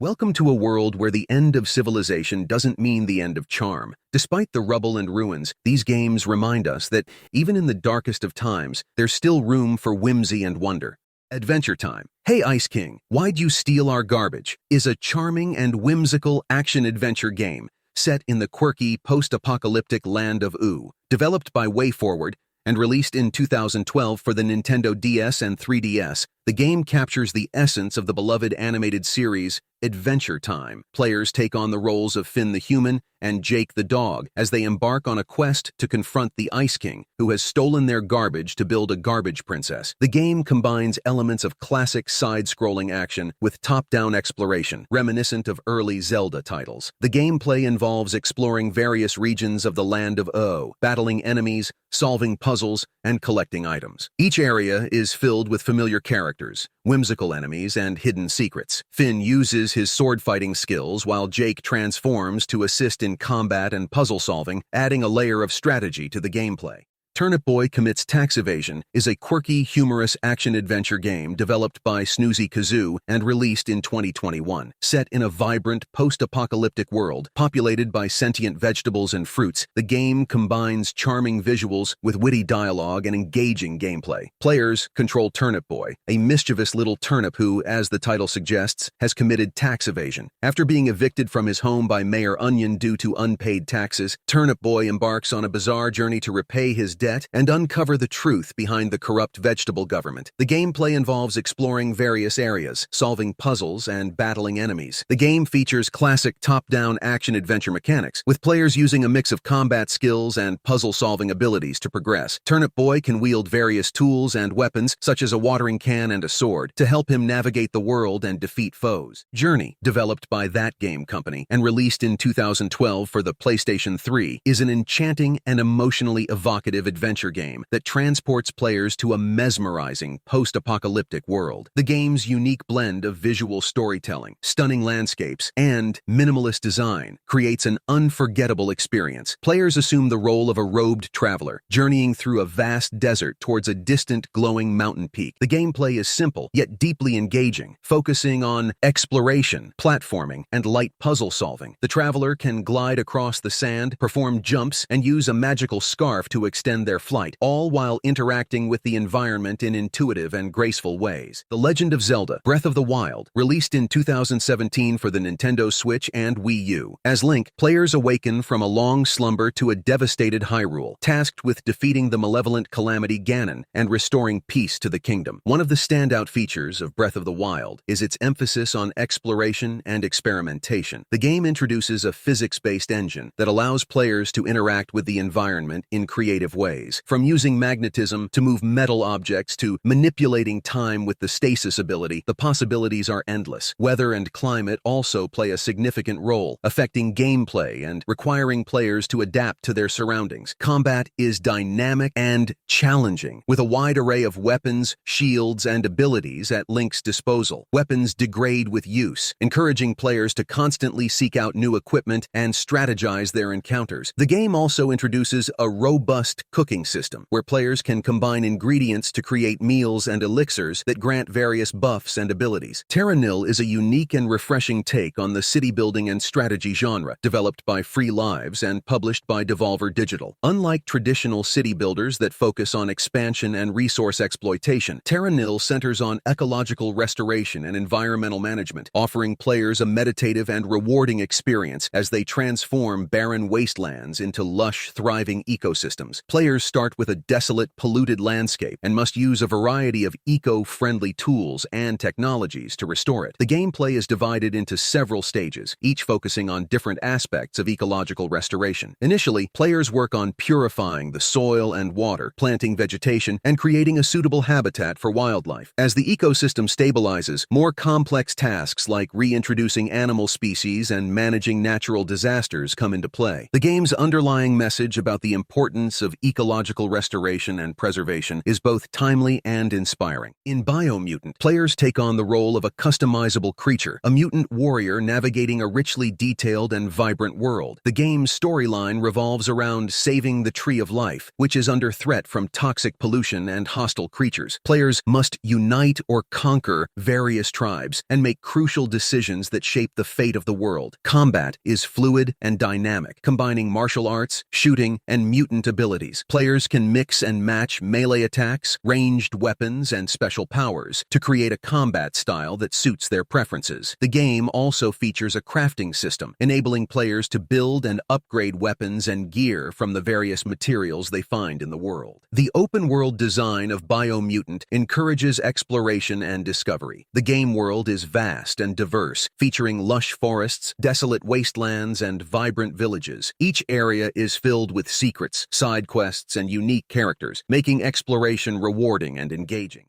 Welcome to a world where the end of civilization doesn't mean the end of charm. Despite the rubble and ruins, these games remind us that even in the darkest of times, there's still room for whimsy and wonder. Adventure Time. Hey Ice King, Why'd You Steal Our Garbage? Is a charming and whimsical action-adventure game set in the quirky post-apocalyptic land of Ooo. Developed by WayForward and released in 2012 for the Nintendo DS and 3DS, the game captures the essence of the beloved animated series Adventure Time. Players take on the roles of Finn the human and Jake the dog as they embark on a quest to confront the Ice King, who has stolen their garbage to build a garbage princess. The game combines elements of classic side-scrolling action with top-down exploration, reminiscent of early Zelda titles. The gameplay involves exploring various regions of the land of Ooo, battling enemies, solving puzzles, and collecting items. Each area is filled with familiar characters, whimsical enemies, and hidden secrets. Finn uses his sword-fighting skills while Jake transforms to assist in combat and puzzle solving, adding a layer of strategy to the gameplay. Turnip Commits Tax Evasion is a quirky, humorous action-adventure game developed by Snoozy Kazoo and released in 2021. Set in a vibrant, post-apocalyptic world populated by sentient vegetables and fruits, the game combines charming visuals with witty dialogue and engaging gameplay. Players control Turnip Boy, a mischievous little turnip who, as the title suggests, has committed tax evasion. After being evicted from his home by Mayor Onion due to unpaid taxes, Turnip Boy embarks on a bizarre journey to repay his debt and uncover the truth behind the corrupt vegetable government. The gameplay involves exploring various areas, solving puzzles, and battling enemies. The game features classic top-down action-adventure mechanics, with players using a mix of combat skills and puzzle-solving abilities to progress. Turnip Boy can wield various tools and weapons, such as a watering can and a sword, to help him navigate the world and defeat foes. Journey, developed by That Game Company and released in 2012 for the PlayStation 3, is an enchanting and emotionally evocative adventure game that transports players to a mesmerizing post-apocalyptic world. The game's unique blend of visual storytelling, stunning landscapes, and minimalist design creates an unforgettable experience. Players assume the role of a robed traveler, journeying through a vast desert towards a distant, glowing mountain peak. The gameplay is simple, yet deeply engaging, focusing on exploration, platforming, and light puzzle solving. The traveler can glide across the sand, perform jumps, and use a magical scarf to extend their flight, all while interacting with the environment in intuitive and graceful ways. The Legend of Zelda: Breath of the Wild, released in 2017 for the Nintendo Switch and Wii U. As Link, players awaken from a long slumber to a devastated Hyrule, tasked with defeating the malevolent calamity Ganon and restoring peace to the kingdom. One of the standout features of Breath of the Wild is its emphasis on exploration and experimentation. The game introduces a physics-based engine that allows players to interact with the environment in creative ways, from using magnetism to move metal objects to manipulating time with the stasis ability. The possibilities are endless. Weather and climate also play a significant role, affecting gameplay and requiring players to adapt to their surroundings. Combat is dynamic and challenging, with a wide array of weapons, shields, and abilities at Link's disposal. Weapons degrade with use, encouraging players to constantly seek out new equipment and strategize their encounters. The game also introduces a robust cooking system, where players can combine ingredients to create meals and elixirs that grant various buffs and abilities. Terra Nil is a unique and refreshing take on the city-building and strategy genre, developed by Free Lives and published by Devolver Digital. Unlike traditional city builders that focus on expansion and resource exploitation, Terra Nil centers on ecological restoration and environmental management, offering players a meditative and rewarding experience as they transform barren wastelands into lush, thriving ecosystems. Players start with a desolate, polluted landscape and must use a variety of eco-friendly tools and technologies to restore it. The gameplay is divided into several stages, each focusing on different aspects of ecological restoration. Initially, players work on purifying the soil and water, planting vegetation, and creating a suitable habitat for wildlife. As the ecosystem stabilizes, more complex tasks like reintroducing animal species and managing natural disasters come into play. The game's underlying message about the importance of ecological ecological restoration and preservation is both timely and inspiring. In Biomutant, players take on the role of a customizable creature, a mutant warrior navigating a richly detailed and vibrant world. The game's storyline revolves around saving the Tree of Life, which is under threat from toxic pollution and hostile creatures. Players must unite or conquer various tribes and make crucial decisions that shape the fate of the world. Combat is fluid and dynamic, combining martial arts, shooting, and mutant abilities. Players can mix and match melee attacks, ranged weapons, and special powers to create a combat style that suits their preferences. The game also features a crafting system, enabling players to build and upgrade weapons and gear from the various materials they find in the world. The open-world design of Biomutant encourages exploration and discovery. The game world is vast and diverse, featuring lush forests, desolate wastelands, and vibrant villages. Each area is filled with secrets, side quests, and unique characters, making exploration rewarding and engaging.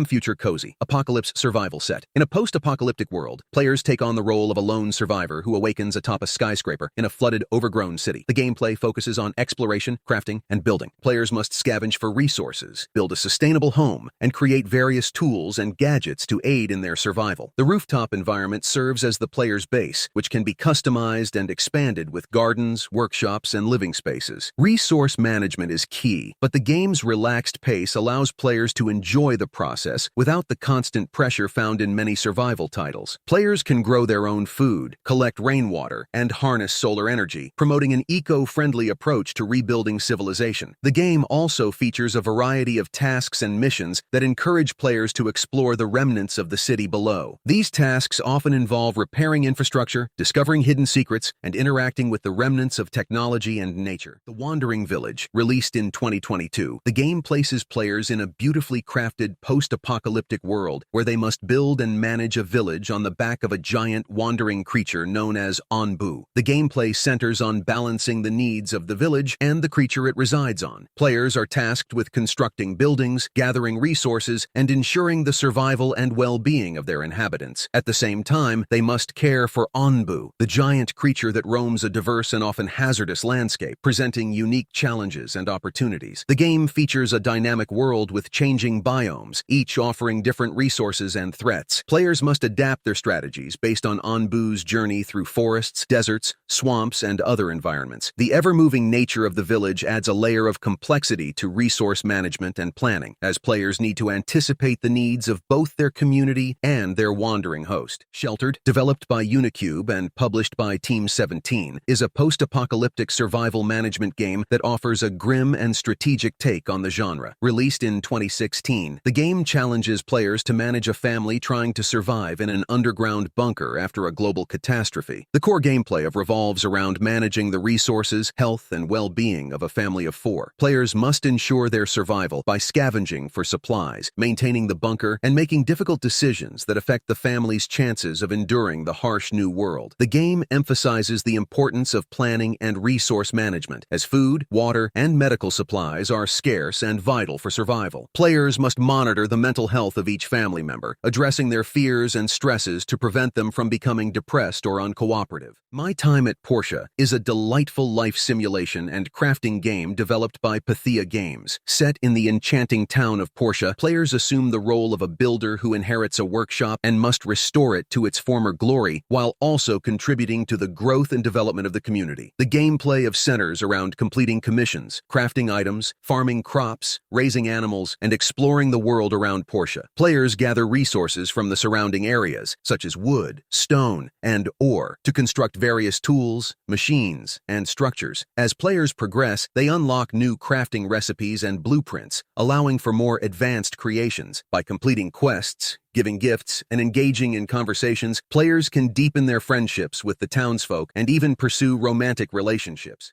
Future Cozy Apocalypse Survival Set. In a post-apocalyptic world, players take on the role of a lone survivor who awakens atop a skyscraper in a flooded, overgrown city. The gameplay focuses on exploration, crafting, and building. Players must scavenge for resources, build a sustainable home, and create various tools and gadgets to aid in their survival. The rooftop environment serves as the player's base, which can be customized and expanded with gardens, workshops, and living spaces. Resource management is key, but the game's relaxed pace allows players to enjoy the process without the constant pressure found in many survival titles. Players can grow their own food, collect rainwater, and harness solar energy, promoting an eco-friendly approach to rebuilding civilization. The game also features a variety of tasks and missions that encourage players to explore the remnants of the city below. These tasks often involve repairing infrastructure, discovering hidden secrets, and interacting with the remnants of technology and nature. The Wandering Village, released in 2022, the game places players in a beautifully crafted post-apocalyptic world where they must build and manage a village on the back of a giant wandering creature known as Onbu. The gameplay centers on balancing the needs of the village and the creature it resides on. Players are tasked with constructing buildings, gathering resources, and ensuring the survival and well-being of their inhabitants. At the same time, they must care for Onbu, the giant creature that roams a diverse and often hazardous landscape, presenting unique challenges and opportunities. The game features a dynamic world with changing biomes, each offering different resources and threats. Players must adapt their strategies based on Onbu's journey through forests, deserts, swamps, and other environments. The ever-moving nature of the village adds a layer of complexity to resource management and planning, as players need to anticipate the needs of both their community and their wandering host. Sheltered, developed by Unicube and published by Team 17, is a post-apocalyptic survival management game that offers a grim and strategic take on the genre. Released in 2016, the game challenges players to manage a family trying to survive in an underground bunker after a global catastrophe. The core gameplay revolves around managing the resources, health, and well-being of a family of 4. Players must ensure their survival by scavenging for supplies, maintaining the bunker, and making difficult decisions that affect the family's chances of enduring the harsh new world. The game emphasizes the importance of planning and resource management, as food, water, and medical supplies are scarce and vital for survival. Players must monitor the mental health of each family member, addressing their fears and stresses to prevent them from becoming depressed or uncooperative. My Time at Portia is a delightful life simulation and crafting game developed by Pythia Games. Set in the enchanting town of Portia, players assume the role of a builder who inherits a workshop and must restore it to its former glory, while also contributing to the growth and development of the community. The gameplay centers around completing commissions, crafting items, farming crops, raising animals, and exploring the world around Portia. Players gather resources from the surrounding areas, such as wood, stone, and ore, to construct various tools, machines, and structures. As players progress, they unlock new crafting recipes and blueprints, allowing for more advanced creations. By completing quests, giving gifts, and engaging in conversations, players can deepen their friendships with the townsfolk and even pursue romantic relationships.